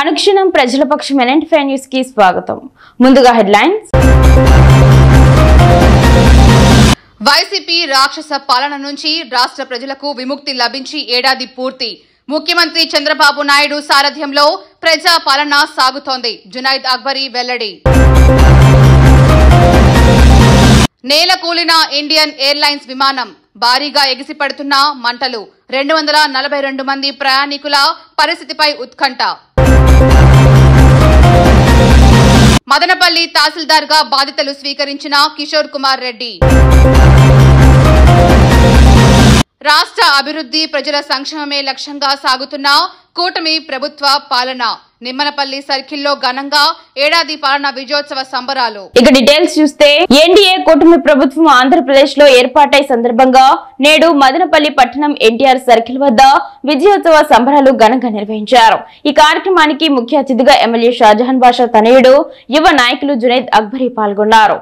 అనుక్షణం ప్రజల పక్షం NN5 news కి స్వాగతం. ముందుగా హెడ్లైన్స్. వైసీపీ రాక్షస పాలన నుంచి రాష్ట్ర ప్రజలకు విముక్తి లభించి ఏడాది పూర్తి. ముఖ్యమంత్రి చంద్రబాబు నాయుడు సారథ్యంలో ప్రజా పాలన సాగుతోంది. జునైద్ అక్బరీ వెల్లడి. నేల కూలిన ఇండియన్ ఎయిర్లైన్స్ విమానం, భారీగా ఎగిసిపడుతున్న మంటలు, 242 మంది ప్రయాణికుల పరిస్థితిపై ఉత్కంఠ. మదనపల్లి తహసీల్దార్గా బాధ్యతలు స్వీకరించిన కిషోర్ కుమార్ రెడ్డి. రాష్ట్ర అభివృద్ధి, ప్రజల సంక్షేమమే లక్ష్యంగా సాగుతున్న కూటమి ప్రభుత్వ పాలన. నిమ్మనపల్లి సర్కిల్లో ఘనంగా ఏడాది పాలన విజయోత్సవ సంబరాలు. ఇక డీటెయిల్స్ చూస్తే ఎన్డీఏ కూటమి ప్రభుత్వం ఆంధ్రప్రదేశ్ లో ఏర్పాటై సందర్భంగా నేడు మదనపల్లి పట్టణం ఎన్టీఆర్ సర్కిల్ వద్ద విజయోత్సవ సంబరాలు ఘనంగా నిర్వహించారు. ఈ కార్యక్రమానికి ముఖ్య అతిథిగా ఎమ్మెల్యే షాజహాన్ బాషా తనయుడు, యువ నాయకులు జునైద్ అక్బరీ పాల్గొన్నారు.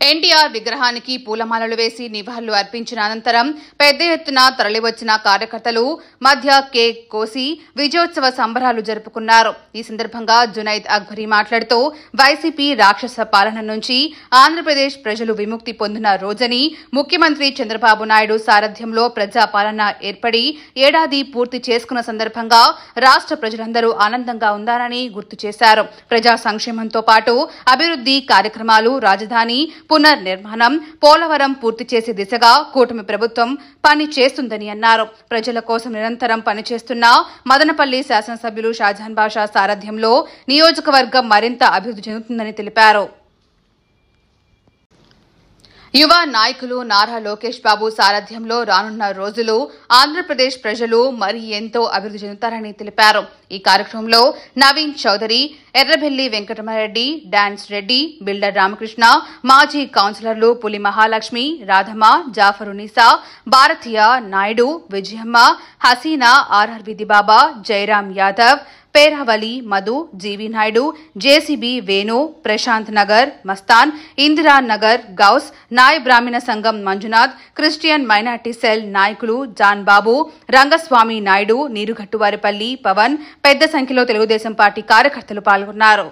ఎన్టీఆర్ విగ్రహానికి పూలమాలలు వేసి నివాళులు అర్పించిన అనంతరం పెద్ద ఎత్తున తరలివచ్చిన కార్యకర్తలు మధ్య కేక్ కోసి విజయోత్సవ సంబరాలు జరుపుకున్నారు. ఈ సందర్భంగా జునైద్ అక్బరీ మాట్లాడుతూ వైసీపీ రాక్షస పాలన నుంచి ఆంధ్రప్రదేశ్ ప్రజలు విముక్తి పొందిన రోజని, ముఖ్యమంత్రి చంద్రబాబు నాయుడు సారథ్యంలో ప్రజా పాలన ఏర్పడి ఏడాది పూర్తి చేసుకున్న సందర్భంగా రాష్ట్ర ప్రజలందరూ ఆనందంగా ఉండాలని గుర్తు చేశారు. ప్రజా సంక్షేమంతో పాటు అభివృద్ధి కార్యక్రమాలు, రాజధాని పునర్నిర్మాణం, పోలవరం పూర్తి చేసే దిశగా కూటమి ప్రభుత్వం పని చేస్తుందని అన్నారు. ప్రజల కోసం నిరంతరం పనిచేస్తున్న మదనపల్లి శాసనసభ్యులు షాజహాన్ బాషా సారథ్యంలో నియోజకవర్గం మరింత అభివృద్ధి చెందుతుందని తెలిపారు. యువ నాయకులు నారా లోకేష్ బాబు సారథ్యంలో రానున్న రోజులు ఆంధ్రప్రదేశ్ ప్రజలు మరి ఎంతో అభివృద్ధి చెందుతారని తెలిపారు. ఈ కార్యక్రమంలో నవీన్ చౌదరి, ఎర్రబెల్లి వెంకటరమరెడ్డి, డాన్స్ రెడ్డి, బిల్డర్ రామకృష్ణ, మాజీ కౌన్సిలర్లు పులి మహాలక్ష్మి, రాధమ్మ, జాఫరునిసా, భారతీయ నాయుడు, విజయమ్మ, హసీనా, ఆర్ఆర్ విధిబాబా, జయరాం యాదవ్, పేరావలి, మధు, జీవి నాయుడు, జేసీబీ వేణు, ప్రశాంత్ నగర్, మస్తాన్, ఇందిరా నగర్, గౌస్, నాయ బ్రాహ్మణ సంఘం మంజునాథ్, క్రిస్టియన్ మైనార్టీ సెల్ నాయకులు జాన్ బాబు, రంగస్వామి నాయుడు, నీరుగట్టువారిపల్లి పవన్, పెద్ద సంఖ్యలో తెలుగుదేశం పార్టీ కార్యకర్తలు పాల్గొన్నారు.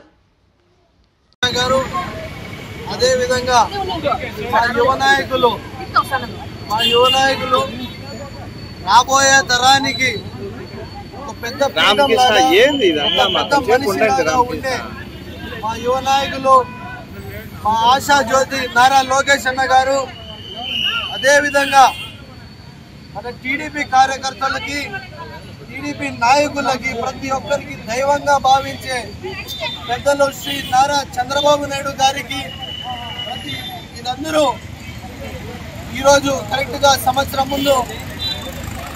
రాబోయే తరానికి పెద్ద ఉండే మా యువ నాయకులు, మా ఆశా జ్యోతి నారా లోకేష్ అన్న గారు, అదేవిధంగా మన టీడీపీ కార్యకర్తలకి, టీడీపీ నాయకులకి, ప్రతి ఒక్కరికి దైవంగా భావించే పెద్దలు శ్రీ నారా చంద్రబాబు నాయుడు గారికి ఇదందరూ ఈరోజు కరెక్ట్గా సంవత్సరం ముందు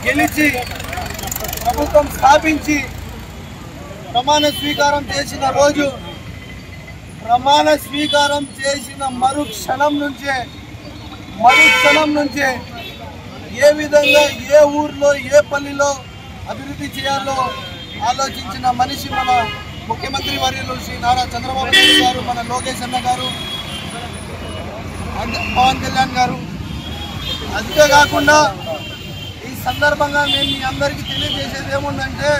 గెలిచి ప్రభుత్వం స్థాపించి ప్రమాణ స్వీకారం చేసిన రోజు, ప్రమాణ స్వీకారం చేసిన మరుక్షణం నుంచే ఏ విధంగా ఏ ఊర్లో ఏ పల్లిలో అభివృద్ధి చేయాలో ఆలోచించిన మనిషి మన ముఖ్యమంత్రి వర్యులు శ్రీ నారా చంద్రబాబు నాయుడు గారు, మన లోకేష్ అన్న గారు, పవన్ కళ్యాణ్ గారు. అంతేకాకుండా ఈ సందర్భంగా నేను మీ అందరికీ తెలియజేసేది ఏముందంటే,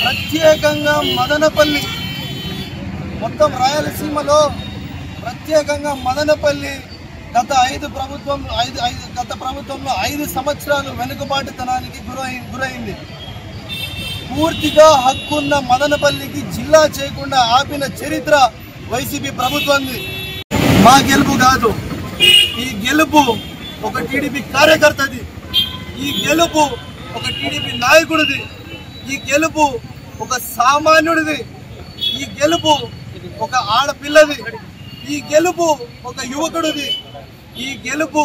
ప్రత్యేకంగా మదనపల్లి, మొత్తం రాయలసీమలో ప్రత్యేకంగా మదనపల్లి గత ప్రభుత్వంలో 5 సంవత్సరాలు వెనుకబాటుతనానికి గురైంది. పూర్తిగా హక్కున్న మదనపల్లికి జిల్లా చేయకుండా ఆపిన చరిత్ర వైసీపీ ప్రభుత్వంది. మా గెలుపు కాదు, ఈ గెలుపు ఒక టీడీపీ కార్యకర్తది, ఈ గెలుపు ఒక టీడీపీ నాయకుడిది, ఈ గెలుపు ఒక సామాన్యుడిది, ఈ గెలుపు ఒక ఆడపిల్లది, ఈ గెలుపు ఒక యువకుడిది, ఈ గెలుపు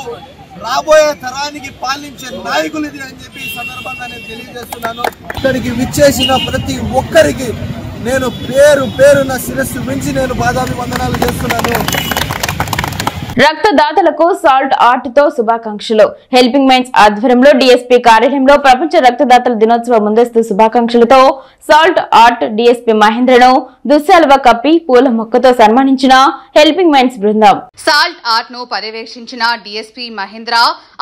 రాబోయే తరానికి పాలించే నాయకులది అని చెప్పి ఈ సందర్భంగా నేను తెలియజేస్తున్నాను. ఇక్కడికి విచ్చేసిన ప్రతి ఒక్కరికి నేను పేరున శిరస్సు మించి నేను పాదాభివందనాలు చేస్తున్నాను. రక్తదాతలకు సాల్ట్ ఆర్ట్ తో శుభాకాంక్షలు. హెల్పింగ్ మైండ్స్ ఆధ్వర్యంలో డీఎస్పీ కార్యాలయంలో ప్రపంచ రక్తదాతల దినోత్సవ ముందస్తు శుభాకాంక్షలతో సాల్ట్ ఆర్ట్ డీఎస్పీ మహేంద్రను దుశ్శాలువ కప్పి పూల మొక్కతో సన్మానించిన హెల్పింగ్ మైండ్స్ బృందం. సాల్ట్ ఆర్ట్ ను పర్యవేక్షించిన డీఎస్పీ మహేంద్ర,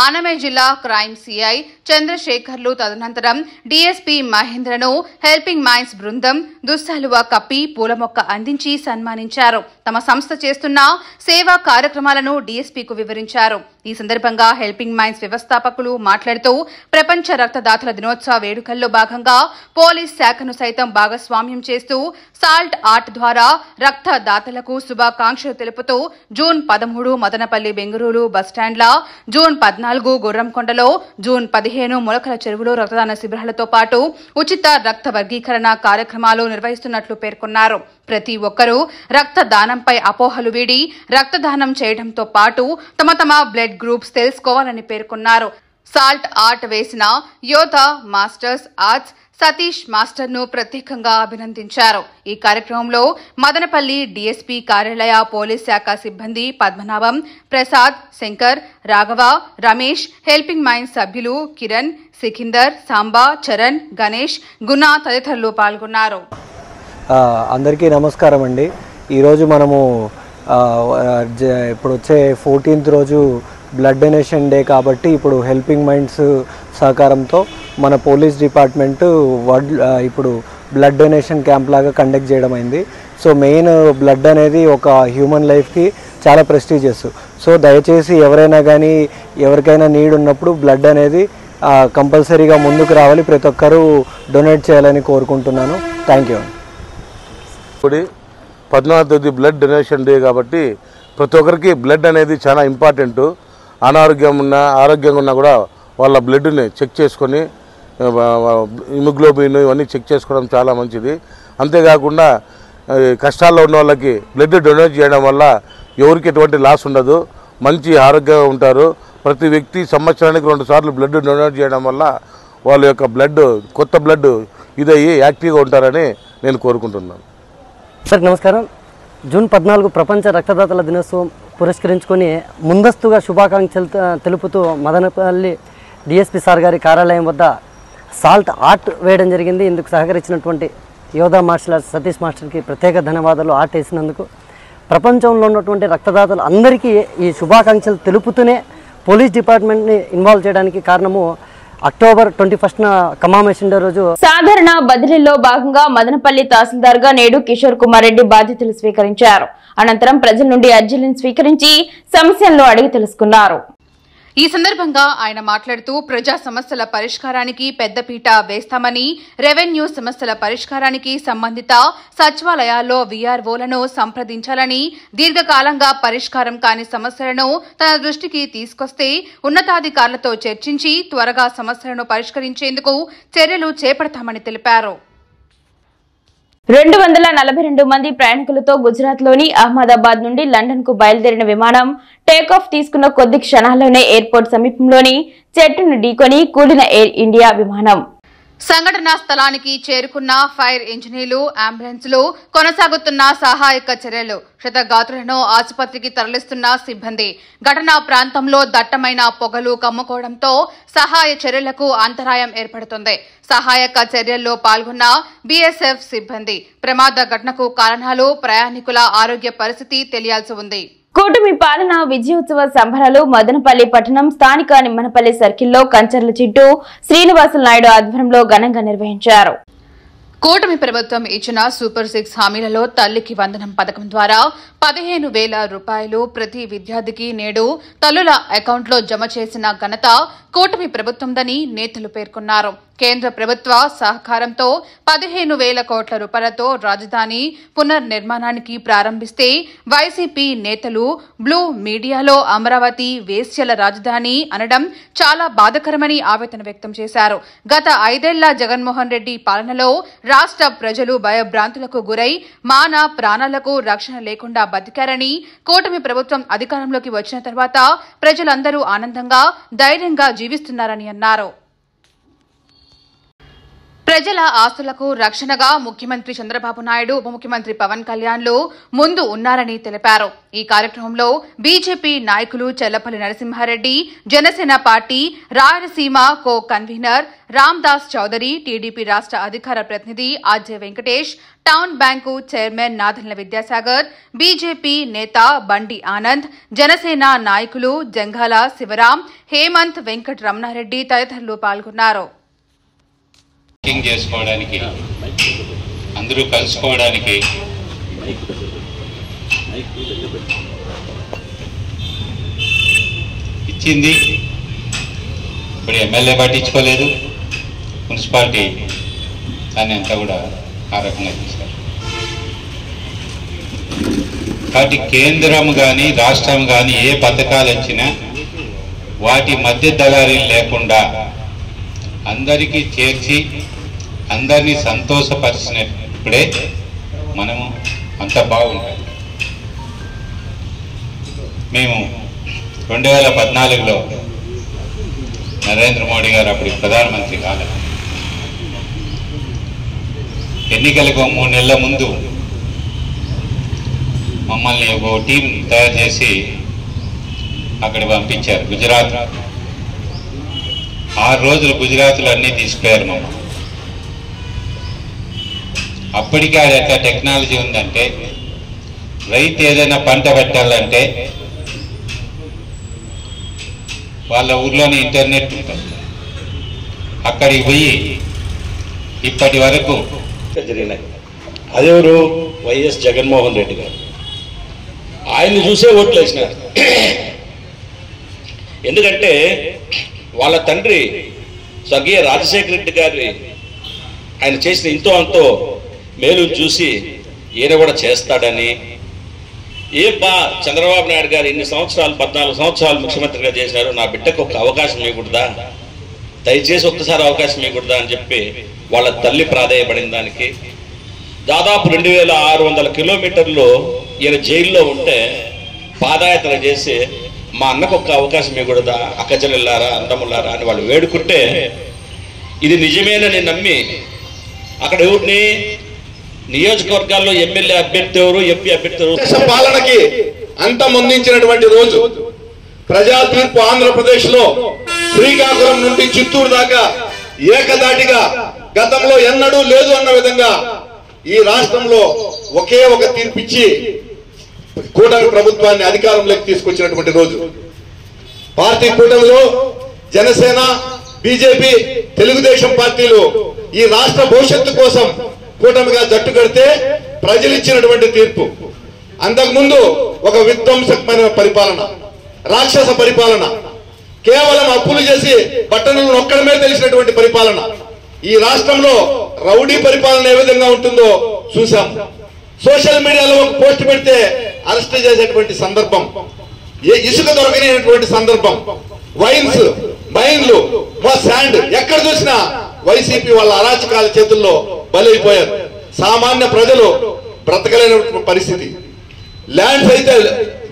అన్నమయ్య జిల్లా క్రైమ్ సిఐ చంద్రశేఖర్లు తదనంతరం డీఎస్పీ మహేంద్రను హెల్పింగ్ మైండ్స్ బృందం దుశ్శాలువ కప్పి పూల మొక్క అందించి సన్మానించారు. తమ సంస్థ చేస్తున్న సేవా కార్యక్రమాలను డీఎస్పీకు వివరించారు. ఈ సందర్భంగా హెల్పింగ్ మైండ్స్ వ్యవస్థాపకులు మాట్లాడుతూ ప్రపంచ రక్తదాతల దినోత్సవ వేడుకల్లో భాగంగా పోలీస్ శాఖను సైతం భాగస్వామ్యం చేస్తూ సాల్ట్ ఆర్ట్ ద్వారా రక్తదాతలకు శుభాకాంక్షలు తెలుపుతూ జూన్ 13 మదనపల్లి బెంగళూరు బస్టాండ్ల, జూన్ 14 గుర్రంకొండలో, జూన్ 15 ములకల చెరువులో రక్తదాన శిబిరాలతో పాటు ఉచిత రక్త వర్గీకరణ కార్యక్రమాలు నిర్వహిస్తున్నట్లు పేర్కొన్నారు. ప్రతి ఒక్కరూ రక్తదానంపై అపోహలు వీడి రక్తదానం చేయడంతో పాటు తమ బ్లడ్ గ్రూప్స్ తెలుసుకోవాలని పేర్కొన్నారు. సాల్ట్ ఆర్ట్ వేసిన యోధా మాస్టర్స్ ఆర్ట్స్ సతీష్ మాస్టర్ ను ప్రత్యేకంగా అభినందించారు. ఈ కార్యక్రమంలో మదనపల్లి డీఎస్పీ కార్యాలయ పోలీస్ శాఖ సిబ్బంది పద్మనాభం, ప్రసాద్, శంకర్, రాఘవ, రమేష్, హెల్పింగ్ మైండ్స్ సభ్యులు కిరణ్, సికిందర్, సాంబా, చరణ్, గణేష్, గుణ తదితరులు పాల్గొన్నారు. అందరికీ నమస్కారం అండి. ఈరోజు మనము ఇప్పుడు వచ్చే 14th రోజు బ్లడ్ డొనేషన్ డే కాబట్టి ఇప్పుడు హెల్పింగ్ మైండ్స్ సహకారంతో మన పోలీస్ డిపార్ట్మెంట్ ఇప్పుడు బ్లడ్ డొనేషన్ క్యాంప్ లాగా కండక్ట్ చేయడం అయింది. సో మెయిన్ బ్లడ్ అనేది ఒక హ్యూమన్ లైఫ్కి చాలా ప్రెస్టీజియస్. సో దయచేసి ఎవరైనా కానీ ఎవరికైనా నీడ్ ఉన్నప్పుడు బ్లడ్ అనేది కంపల్సరీగా ముందుకు రావాలి, ప్రతి ఒక్కరూ డొనేట్ చేయాలని కోరుకుంటున్నాను. Thank you. 14వ తేదీ బ్లడ్ డొనేషన్ డే కాబట్టి ప్రతి ఒక్కరికి బ్లడ్ అనేది చాలా ఇంపార్టెంట్. ఆరోగ్యంగా ఉన్నా కూడా వాళ్ళ బ్లడ్ని చెక్ చేసుకొని హిమోగ్లోబిన్ ఇవన్నీ చెక్ చేసుకోవడం చాలా మంచిది. అంతేకాకుండా కష్టాల్లో ఉన్న వాళ్ళకి బ్లడ్ డొనేట్ చేయడం వల్ల ఎవరికి ఎటువంటి లాస్ ఉండదు, మంచి ఆరోగ్యంగా ఉంటారు. ప్రతి వ్యక్తి సంవత్సరానికి 2 సార్లు బ్లడ్ డొనేట్ చేయడం వల్ల వాళ్ళ యొక్క కొత్త బ్లడ్ ఇదయ్యి యాక్టివ్గా ఉంటారని నేను కోరుకుంటున్నాను. సార్ నమస్కారం. జూన్ 14 ప్రపంచ రక్తదాతల దినోత్సవం పురస్కరించుకొని ముందస్తుగా శుభాకాంక్షలు తెలుపుతూ మదనపల్లి డిఎస్పీ సార్ గారి కార్యాలయం వద్ద సాల్ట్ ఆర్ట్ వేయడం జరిగింది. ఇందుకు సహకరించినటువంటి యోధా మార్షల్ ఆర్ట్స్ సతీష్ మాస్టర్కి ప్రత్యేక ధన్యవాదాలు. ఆర్ట్ వేసినందుకు ప్రపంచంలో ఉన్నటువంటి రక్తదాతలు అందరికీ ఈ శుభాకాంక్షలు తెలుపుతూనే పోలీస్ డిపార్ట్మెంట్ని ఇన్వాల్వ్ చేయడానికి కారణము అక్టోబర్ 21న కమామేషన్ డే రోజు సాధారణ బదిలీలో భాగంగా మదనపల్లి తహసీల్దార్ గా నేడు కిషోర్ కుమార్ రెడ్డి బాధ్యతలు స్వీకరించారు. అనంతరం ప్రజల నుండి అర్జీలను స్వీకరించి సమస్యలను అడిగి తెలుసుకున్నారు. ఈ సందర్భంగా ఆయన మాట్లాడుతూ ప్రజా సమస్యల పరిష్కారానికి పెద్దపీట వేస్తామని, రెవెన్యూ సమస్యల పరిష్కారానికి సంబంధిత సచివాలయాల్లో వీఆర్ఓలను సంప్రదించాలని, దీర్ఘకాలంగా పరిష్కారం కాని సమస్యలను తన దృష్టికి తీసుకొస్తే ఉన్నతాధికారులతో చర్చించి త్వరగా సమస్యలను పరిష్కరించేందుకు చర్యలు చేపడతామని తెలిపారు. 242 మంది ప్రయాణికులతో గుజరాత్ లోని అహ్మదాబాద్ నుండి లండన్ కు బయలుదేరిన విమానం టేకాఫ్ తీసుకున్న కొద్ది క్షణాల్లోనే ఎయిర్పోర్ట్ సమీపంలోని చెట్టును ఢీకొని కూలిన ఎయిర్ ఇండియా విమానం. సంఘటనా స్థలానికి చేరుకున్న ఫైర్ ఇంజనీర్లు, అంబులెన్సులు, కొనసాగుతున్న సహాయక చర్యలు, క్షతగాత్రులను ఆసుపత్రికి తరలిస్తున్న సిబ్బంది. ఘటనా ప్రాంతంలో దట్టమైన పొగలు కమ్ముకోవడంతో సహాయ చర్యలకు అంతరాయం ఏర్పడుతుంది. సహాయక చర్యల్లో పాల్గొన్న బీఎస్ఎఫ్ సిబ్బంది. ప్రమాద ఘటనకు కారణాలు, ప్రయాణికుల ఆరోగ్య పరిస్థితి తెలియాల్సి ఉంది. కూటమి పాలన విజయోత్సవ సంబరాలు మదనపల్లి పట్టణం స్థానిక నిమ్మనపల్లి సర్కిల్లో కంచర్ల చిట్టు శ్రీనివాసులు నాయుడు ఆధ్వర్యంలో ఘనంగా నిర్వహించారు. కూటమి ప్రభుత్వం ఇచ్చిన సూపర్ 6 హామీలలో తల్లికి వందనం పథకం ద్వారా 15,000 రూపాయలు ప్రతి విద్యార్థికి నేడు తల్లుల అకౌంట్లో జమ చేసిన ఘనత కూటమి ప్రభుత్వందని నేతలు పేర్కొన్నారు. కేంద్ర ప్రభుత్వ సహకారంతో 15,000 కోట్ల రూపాయలతో రాజధాని పునర్నిర్మాణానికి ప్రారంభిస్తే వైసీపీ నేతలు బ్లూ మీడియాలో అమరావతి వేశ్యల రాజధాని అనడం చాలా బాధాకరమని ఆవేదన వ్యక్తం చేశారు. గత 5 ఏళ్ల జగన్మోహన్ రెడ్డి పాలనలో రాష్ట్ర ప్రజలు భయభ్రాంతులకు గురై మాన ప్రాణాలకు రక్షణ లేకుండా బతికారని, కూటమి ప్రభుత్వం అధికారంలోకి వచ్చిన తర్వాత ప్రజలందరూ ఆనందంగా, ధైర్యంగా జీవిస్తున్నారని అన్నారు. ప్రజల ఆస్తులకు రక్షణగా ముఖ్యమంత్రి చంద్రబాబు నాయుడు, ఉప ముఖ్యమంత్రి పవన్ కళ్యాణ్లు ముందు ఉన్నారని తెలిపారు. ఈ కార్యక్రమంలో బీజేపీ నాయకులు Chellapalli Narasimhareddy, Janasena party Rayalaseema co convener Ramdas Chowdary, TDP రాష్ట్ర అధికార ప్రతినిధి RJ Venkatesh, town bank chairman Nadendla Vidyasagar, BJP నేత బండి ఆనంద్, జనసేన నాయకులు జంఘాల శివరాం, హేమంత్, వెంకట రమణారెడ్డి తదితరులు పాల్గొన్నారు. చేసుకోవడానికి అందరూ కలుసుకోవడానికి ఇచ్చింది. ఇప్పుడు ఎమ్మెల్యే పట్టించుకోలేదు, మున్సిపాలిటీ దాన్ని అంతా కూడా ఆ రకంగా చేశారు. కాబట్టి కేంద్రం కానీ రాష్ట్రం కానీ ఏ పథకాలు వచ్చినా వాటి మధ్య దళారీలు లేకుండా అందరికీ చేర్చి అందరినీ సంతోషపరిచినప్పుడే మనము అంత బాగుంటాం. మేము 2014లో నరేంద్ర మోడీ గారు అప్పుడు ప్రధానమంత్రి కాలేదు, ఎన్నికలకు 3 నెలల ముందు మమ్మల్ని ఒక టీం తయారు చేసి అక్కడ పంపించారు గుజరాత్. 6 రోజులు గుజరాత్లో అన్నీ తీసుకుపోయారు మమ్మల్ని. అప్పటికే అది ఎట్లా టెక్నాలజీ ఉందంటే రైతు ఏదైనా పంట పెట్టాలంటే వాళ్ళ ఊర్లోనే ఇంటర్నెట్ ఉంటుంది, అక్కడికి పోయి ఇప్పటి వరకు జరిగినాయి. అదెవరు? వైఎస్ జగన్మోహన్ రెడ్డి గారు. ఆయన్ని చూసే ఓట్లు వేసినారు. ఎందుకంటే వాళ్ళ తండ్రి స్వర్గీయ రాజశేఖర రెడ్డి గారి ఆయన చేసిన ఇంతో అంతో మేలు చూసి ఈయన కూడా చేస్తాడని, చంద్రబాబు నాయుడు గారు ఇన్ని సంవత్సరాలు 14 సంవత్సరాలు ముఖ్యమంత్రిగా చేశారు, నా బిడ్డకు ఒక అవకాశం ఇవ్వకూడదా, దయచేసి ఒక్కసారి అవకాశం ఇవ్వకూడదా అని చెప్పి వాళ్ళ తల్లి ప్రాధేయపడిన దానికి దాదాపు 2600 కిలోమీటర్లు ఈయన జైల్లో ఉంటే పాదయాత్ర చేసి మా అన్నకు ఒక్క అవకాశం ఇవ్వకూడదా, అక్కచెల్లెళ్ళారా, అందములారా అని వాళ్ళు వేడుకుంటే ఇది నిజమేనని నమ్మి అక్కడ ఎవరిని నియోజకవర్గాల్లో ఎమ్మెల్యే అభ్యర్థి ఎవరు, ఎంపీ అభ్యర్థి ఎవరు పాలనకి అంతమొందించినటువంటి రోజు. ప్రజా తీర్పు ఆంధ్రప్రదేశ్ లో శ్రీకాకుళం నుండి చిత్తూరు దాకా ఏకదాటిగా గతంలో ఎన్నడూ లేదు అన్న విధంగా ఈ రాష్ట్రంలో ఒకే ఒక తీర్పిచ్చి కూటమి ప్రభుత్వాన్ని అధికారంలోకి తీసుకొచ్చినటువంటి రోజు. పార్టీ కూటమిలో జనసేన, బీజేపీ, తెలుగుదేశం పార్టీలు ఈ రాష్ట్ర భవిష్యత్తు కోసం కూటమిగా జట్టు కడితే ప్రజలు ఇచ్చినటువంటి తీర్పు. అంతకుముందు ఒక విధ్వంసకమైన పరిపాలన, రాక్షస పరిపాలన, కేవలం అప్పులు చేసి పట్టణంలో నొక్కడమే తెలిసినటువంటి పరిపాలన. ఈ రాష్ట్రంలో రౌడీ పరిపాలన ఏ విధంగా ఉంటుందో చూసాం. సోషల్ మీడియాలో ఒక పోస్ట్ పెడితే అరెస్ట్ చేసేటువంటి సందర్భం, ఇసుక దొరకనేటువంటి సందర్భం, వైన్స్, మైన్లు, శాండ్ ఎక్కడ చూసినా వైసీపీ వాళ్ళ అరాచకాల చేతుల్లో బలైపోయారు. సామాన్య ప్రజలు బ్రతకలేని పరిస్థితి. ల్యాండ్స్ అయితే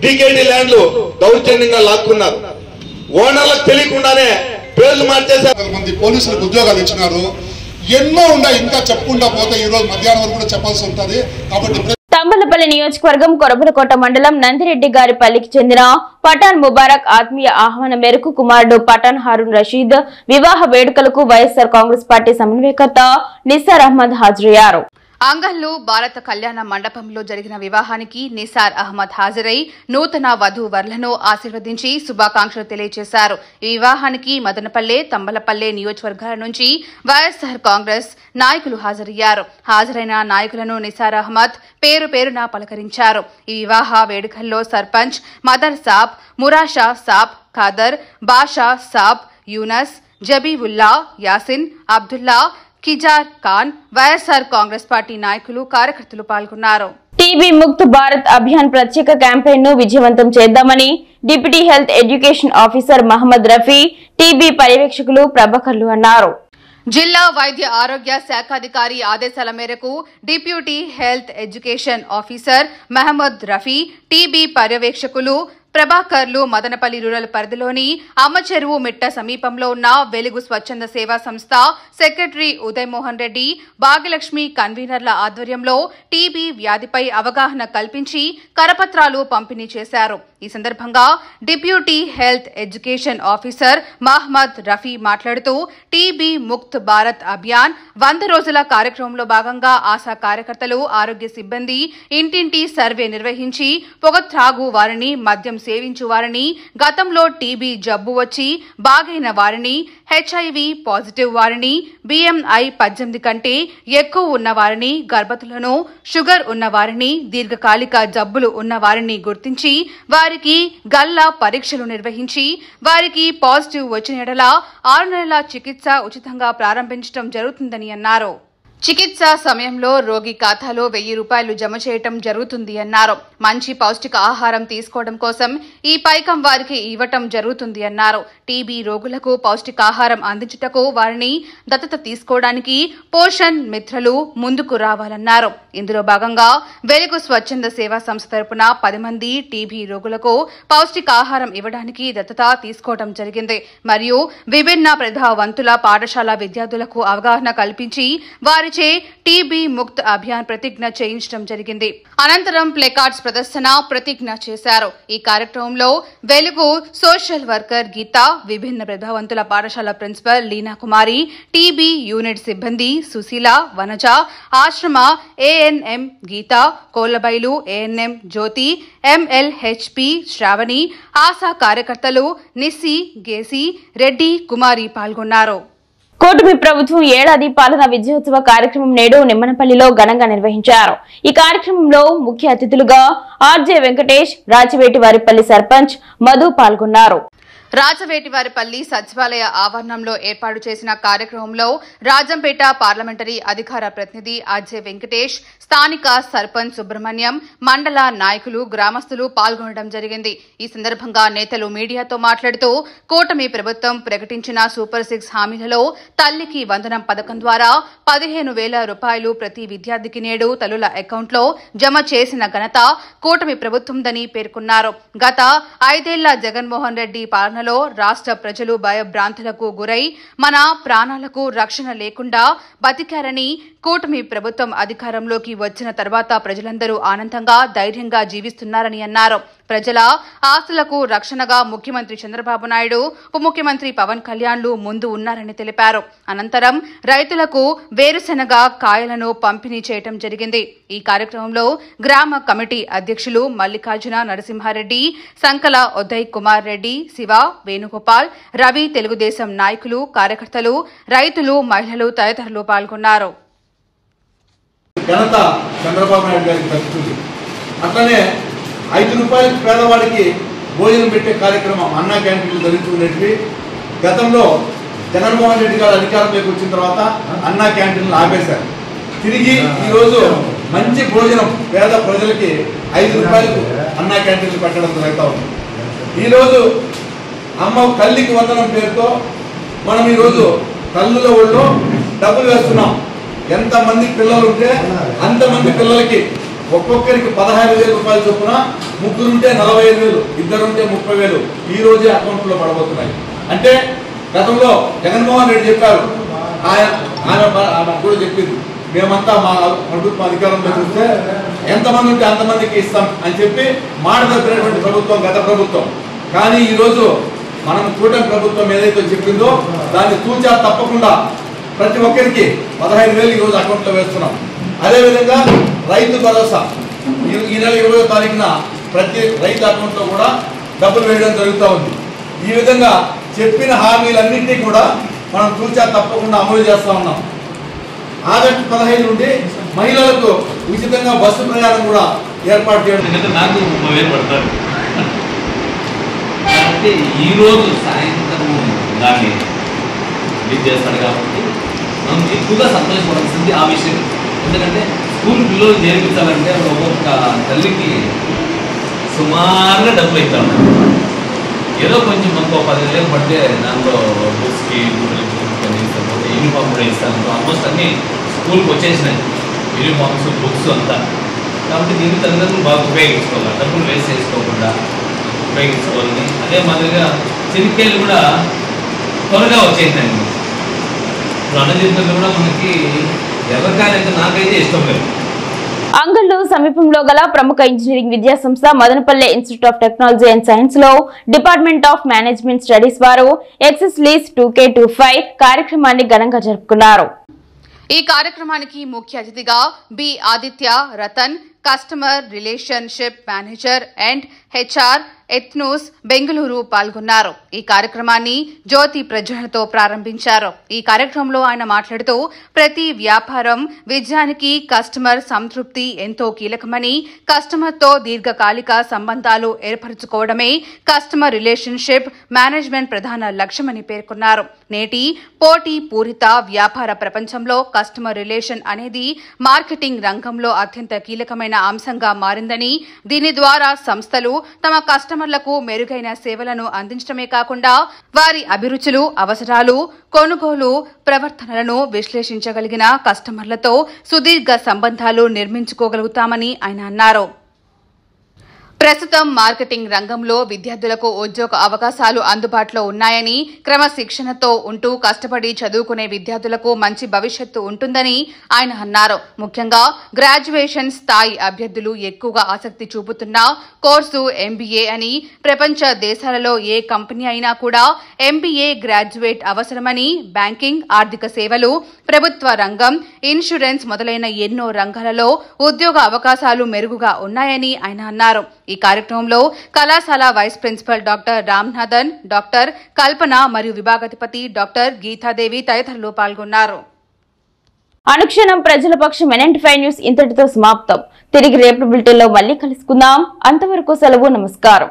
డీకేటీ ల్యాండ్లు దౌర్జన్యంగా లాక్కున్నారు. ఓనర్లకు తెలియకుండానే పేర్లు మార్చేశారు. మంది పోలీసులకు ఉద్యోగాలు ఇచ్చినారు. ఎన్నో ఉన్నాయి, ఇంకా చెప్పుకుంటా పోతే ఈ రోజు మధ్యాహ్నం వరకు కూడా చెప్పాల్సి ఉంటుంది. కాబట్టి తంబలపల్లి నియోజకవర్గం కొరబలకోట మండలం నందిరెడ్డి గారిపల్లికి చెందిన పఠాన్ ముబారక్ ఆత్మీయ ఆహ్వానం మేరకు కుమారుడు పఠాన్ హారూన్ రషీద్ వివాహ వేడుకలకు వైఎస్ఆర్ కాంగ్రెస్ పార్టీ సమన్వయకర్త నిసార్ అహ్మద్ హాజరయ్యారు. అంగల్లు భారత కళ్యాణ మండపంలో జరిగిన వివాహానికి నిసార్ అహ్మద్ హాజరై నూతన వధూవరులను ఆశీర్వదించి శుభాకాంక్షలు తెలియజేశారు. ఈ వివాహానికి మదనపల్లె, తంబలపల్లె నియోజకవర్గాల నుంచి వైఎస్ఆర్ కాంగ్రెస్ నాయకులు హాజరయ్యారు. హాజరైన నాయకులను నిసార్ అహ్మద్ పేరు పేరున పలకరించారు. ఈ వివాహ వేడుకల్లో సర్పంచ్ మదర్ సాబ్, మురాషా సాబ్, ఖాదర్, బాషా సాబ్, యూనస్, జబీవుల్లా, యాసిన్, అబ్దుల్లా, కిజార్ ఖాన్, వైఎస్ఆర్ కాంగ్రెస్ పార్టీ నాయకులు, కార్యకర్తలు పాల్గొన్నారు. టీబీ ముక్త్ భారత్ అభియాన్ ప్రత్యేక క్యాంపెయిన్ ను విజయవంతం చేద్దామని deputy health education officer Mohammed Rafi, TB పర్యవేక్షకులు ప్రభాకర్లు అన్నారు. జిల్లా వైద్య ఆరోగ్య శాఖాధికారి ఆదేశాల మేరకు deputy health education officer Mohammed Rafi, TB పర్యవేక్షకులు ప్రభాకర్లు మదనపల్లి రూరల్ పరిధిలోని అమ్మచెరువు మిట్ట సమీపంలో ఉన్న వెలుగు స్వచ్ఛంద సేవా సంస్థ సెక్రటరీ ఉదయ్ మోహన్ రెడ్డి, భాగ్యలక్ష్మి కన్వీనర్ల ఆధ్వర్యంలో టీబీ వ్యాధిపై అవగాహన కల్పించి కరపత్రాలు పంపిణీ చేశారు. ఈ సందర్భంగా deputy health education officer Mohammed Rafi మాట్లాడుతూ టీబీ ముక్త్ భారత్ అభియాన్ 100 రోజుల కార్యక్రమంలో భాగంగా ఆశా కార్యకర్తలు, ఆరోగ్య సిబ్బంది ఇంటింటి సర్వే నిర్వహించి పొగ త్రాగు వారిని, మద్యం సేవించు వారిని, గతంలో టీబీ జబ్బు వచ్చి బాగైన వారిని, హెచ్ఐవి పాజిటివ్ వారిని, బిఎంఐ 18 కంటే ఎక్కువ ఉన్న వారిని, గర్భవతులను, షుగర్ ఉన్న వారిని, దీర్ఘకాలిక జబ్బులు ఉన్న వారిని గుర్తించి వారికి గల్లా పరీక్షలు నిర్వహించి వారికి పాజిటివ్ వచ్చిన యెడల 6 నెలల చికిత్స ఉచితంగా ప్రారంభించడం జరుగుతుందని అన్నారు. చికిత్స సమయంలో రోగి ఖాతాలో 1000 రూపాయలు జమ చేయటం జరుగుతుంది అన్నారు. మంచి పౌష్టిక ఆహారం తీసుకోవడం కోసం ఈ పైకం వారికి ఇవ్వటం జరుగుతుంది అన్నారు. టీబీ రోగులకు పౌష్టికాహారం అందించుటకు వారిని దత్తత తీసుకోవడానికి పోషణ్ మిత్రలు ముందుకు రావాలన్నారు. ఇందులో భాగంగా వెలుగు స్వచ్ఛంద సేవా సంస్థ తరపున 10 మంది టీబీ రోగులకు పౌష్టికాహారం ఇవ్వడానికి దత్తత తీసుకోవడం జరిగింది. మరియు విభిన్న ప్రతిభావంతుల పాఠశాల విద్యార్థులకు అవగాహన కల్పించి వారి టీబీ ముక్త్ అభియాన్ ప్రతిజ్ఞ చేయించడం జరిగింది. అనంతరం ప్లేకార్డ్స్ ప్రదర్శన, ప్రతిజ్ఞ చేశారు. ఈ కార్యక్రమంలో వెలుగు సోషల్ వర్కర్ గీత, విభిన్న ప్రతిభావంతుల పాఠశాల ప్రిన్సిపల్ లీనా కుమారి, టీబీ యూనిట్ సిబ్బంది సుశీల, వనజ, ఆశ్రమ ఏఎన్ఎం గీత, కోలబైలు ఏఎన్ఎం జ్యోతి, ఎంఎల్హెచ్పి శ్రావణి, ఆశా కార్యకర్తలు నిస్సి, గేసి, రెడ్డి, కుమారి పాల్గొన్నారు. కూటమి ప్రభుత్వం ఏడాది పాలన విజయోత్సవ కార్యక్రమం నేడు నిమ్మనపల్లిలో ఘనంగా నిర్వహించారు. ఈ కార్యక్రమంలో ముఖ్య అతిథులుగా ఆర్జే వెంకటేష్, రాజవేటివారిపల్లి సర్పంచ్ మధు పాల్గొన్నారు. రాజవేటివారిపల్లి సచివాలయ ఆవరణంలో ఏర్పాటు చేసిన కార్యక్రమంలో రాజంపేట పార్లమెంటరీ అధికార ప్రతినిధి ఆర్జే వెంకటేష్, స్థానిక సర్పంచ్ సుబ్రహ్మణ్యం, మండల నాయకులు, గ్రామస్తులు పాల్గొనడం జరిగింది. ఈ సందర్భంగా నేతలు మీడియాతో మాట్లాడుతూ కూటమి ప్రభుత్వం ప్రకటించిన సూపర్ 6 హామీలలో తల్లికి వందనం పథకం ద్వారా 15,000 రూపాయలు ప్రతి విద్యార్థికి నేడు తల్లుల అకౌంట్లో జమ చేసిన ఘనత కూటమి ప్రభుత్వందని పేర్కొన్నారు. గత 5 ఏళ్ల జగన్మోహన్ రెడ్డి పాలన రాష్ట్ర ప్రజలు భయభ్రాంతులకు గురై మన ప్రాణాలకు రక్షణ లేకుండా బతికారని, కూటమి ప్రభుత్వం అధికారంలోకి వచ్చిన తర్వాత ప్రజలందరూ ఆనందంగా, ధైర్యంగా జీవిస్తున్నారని అన్నారు. ప్రజల ఆస్తులకు రక్షణగా ముఖ్యమంత్రి చంద్రబాబు నాయుడు, ఉప ముఖ్యమంత్రి పవన్ కళ్యాణ్లు ముందు ఉన్నారని తెలిపారు. అనంతరం రైతులకు వేరుశెనగ కాయలను పంపిణీ చేయడం జరిగింది. ఈ కార్యక్రమంలో గ్రామ కమిటీ అధ్యక్షులు మల్లికార్జున నరసింహారెడ్డి, సంకల ఉదయ్ కుమార్ రెడ్డి, శివ, వేణుగోపాల్, రవి, తెలుగుదేశం నాయకులు, కార్యకర్తలు, రైతులు, మహిళలు తదితరులు పాల్గొన్నారు. ఘనత చంద్రబాబు నాయుడు గారికి దక్కుతుంది. అట్లనే 5 రూపాయలకు పేదవాడికి భోజనం పెట్టే కార్యక్రమం అన్నా క్యాంటీన్లు జరుగుతున్నట్టు గతంలో జగన్మోహన్ రెడ్డి గారు అధికారంలోకి వచ్చిన తర్వాత అన్నా క్యాంటీన్లు ఆపేశారు. తిరిగి ఈరోజు మంచి భోజనం పేద ప్రజలకి 5 రూపాయలకు అన్నా క్యాంటీన్లు పెట్టడం జరుగుతూ ఉంది. ఈరోజు అమ్మ తల్లికి వందనం పేరుతో మనం ఈరోజు తల్లుల ఊళ్ళో డబ్బులు వేస్తున్నాం. ఎంతమంది పిల్లలు ఉంటే అంతమంది పిల్లలకి ఒక్కొక్కరికి 15,000 రూపాయలు చొప్పున, ముగ్గురుంటే 45,000, ఇద్దరుంటే 30,000 ఈ రోజే అకౌంట్లో పడబోతున్నాయి. అంటే గతంలో జగన్మోహన్ రెడ్డి చెప్పారు, ఆమె కూడా చెప్పింది, మేమంతా మా ప్రభుత్వం అధికారంలో చూస్తే ఎంతమంది ఉంటే అంతమందికి ఇస్తాం అని చెప్పి మాట తప్పినటువంటి ప్రభుత్వం గత ప్రభుత్వం. కానీ ఈరోజు మనం కూటమి ప్రభుత్వం ఏదైతే చెప్పిందో దాన్ని తూచా తప్పకుండా ప్రతి ఒక్కరికి 15,000 ఈరోజు అకౌంట్లో వేస్తున్నాం. అదేవిధంగా రైతు భరోసా ఈ నెల 20వ తారీఖున ప్రతి రైతు అకౌంట్లో కూడా డబ్బులు వేయడం జరుగుతూ ఉంది. ఈ విధంగా చెప్పిన హామీలన్నింటినీ కూడా మనం తూచా తప్పకుండా అమలు చేస్తూ ఉన్నాం. ఆగస్టు 15 నుండి మహిళలకు ఉచితంగా బస్సు ప్రయాణం కూడా ఏర్పాటు చేయడం. నాకు 30,000 పడతారు. కాబట్టి ఈరోజు సాయంత్రం దాన్ని రిలీజ్ చేస్తాడు కాబట్టి మనం ఎక్కువగా సంతోషపడాల్సింది ఆ విషయం. ఎందుకంటే స్కూల్ పిల్లలు చేర్పించాలంటే ఒక్కొక్క తల్లికి సుమారుగా డబ్బులు అవుతాం. ఏదో కొంచెం మనకు 10,000 పడితే దాంట్లో బుక్స్కి ఇస్తాను, యూనిఫామ్ కూడా ఇస్తాను. ఆల్మోస్ట్ అన్నీ స్కూల్కి వచ్చేసినాయి, యూనిఫామ్స్, బుక్స్ అంతా. కాబట్టి దీన్ని తల్లిదండ్రులు బాగా ఉపయోగించుకోవాలి, డబ్బులు వేస్ట్ చేసుకోకుండా ఉపయోగించుకోవాలని, అదే మాదిరిగా చెనిక్కాయలు కూడా త్వరగా వచ్చేసిందండి. ఇప్పుడు అన్న చెప్పినట్లు కూడా మనకి ఎర్రకాయలు అయితే నాకైతే ఇష్టం లేదు. అంగళ్ళు సమీపంలో గల ప్రముఖ ఇంజనీరింగ్ విద్యా సంస్థ Madanapalle institute of technology and science లో డిపార్ట్మెంట్ ఆఫ్ మేనేజ్మెంట్ స్టడీస్ వారు ఎక్సెస్ లీజ్ 2K25 కార్యక్రమాన్ని ఘనంగా జరుపుకున్నారు. ఈ కార్యక్రమానికి ముఖ్య అతిథిగా B Aditya Ratan, customer relationship manager and HR Ethnus Bengaluru పాల్గొన్నారు. ఈ కార్యక్రమాన్ని జ్యోతి ప్రజ్వలతో ప్రారంభించారు. ఈ కార్యక్రమంలో ఆయన మాట్లాడుతూ ప్రతి వ్యాపారం విజయానికి కస్టమర్ సంతృప్తి ఎంతో కీలకమని, కస్టమర్తో దీర్ఘకాలిక సంబంధాలు ఏర్పరచుకోవడమే కస్టమర్ రిలేషన్షిప్ మేనేజ్మెంట్ ప్రధాన లక్ష్యమని పేర్కొన్నారు. నేటి పోటీ పూరిత వ్యాపార ప్రపంచంలో కస్టమర్ రిలేషన్ అనేది మార్కెటింగ్ రంగంలో అత్యంత కీలకమైన అంశంగా మారిందని, దీని ద్వారా సంస్థలు తమ కస్టమర్లకు మెరుగైన సేవలను అందించడమే కాకుండా వారి అభిరుచులు, అవసరాలు, కొనుగోలు ప్రవర్తనలను విశ్లేషించగలిగిన కస్టమర్లతో సుదీర్ఘ సంబంధాలు నిర్మించుకోగలుగుతామని ఆయన అన్నారు. ప్రస్తుతం మార్కెటింగ్ రంగంలో విద్యార్థులకు ఉద్యోగ అవకాశాలు అందుబాటులో ఉన్నాయని, క్రమశిక్షణతో ఉంటూ కష్టపడి చదువుకునే విద్యార్థులకు మంచి భవిష్యత్తు ఉంటుందని ఆయన అన్నారు. ముఖ్యంగా గ్రాడ్యుయేషన్ స్థాయి అభ్యర్థులు ఎక్కువగా ఆసక్తి చూపుతున్న కోర్సు ఎంబీఏ అని, ప్రపంచ దేశాలలో ఏ కంపెనీ అయినా కూడా ఎంబీఏ గ్రాడ్యుయేట్ అవసరమని, బ్యాంకింగ్, ఆర్థిక సేవలు, ప్రభుత్వ రంగం, ఇన్సూరెన్స్ మొదలైన ఎన్నో రంగాలలో ఉద్యోగ అవకాశాలు మెరుగుగా ఉన్నాయని ఆయన అన్నారు. ఈ కార్యక్రమంలో కళాశాల vice principal doctor Ramnathan, doctor కల్పన మరియు విభాగాధిపతి డాక్టర్ గీతాదేవి తదితరులు పాల్గొన్నారు. అనుక్షణం ప్రజల పక్షం NN5 న్యూస్ ఇంతటితో సమాప్తం. తిరిగి రేపటి బులెటిన్లో మళ్ళీ కలుసుకుందాం. అంతవరకు సెలవు. నమస్కారం.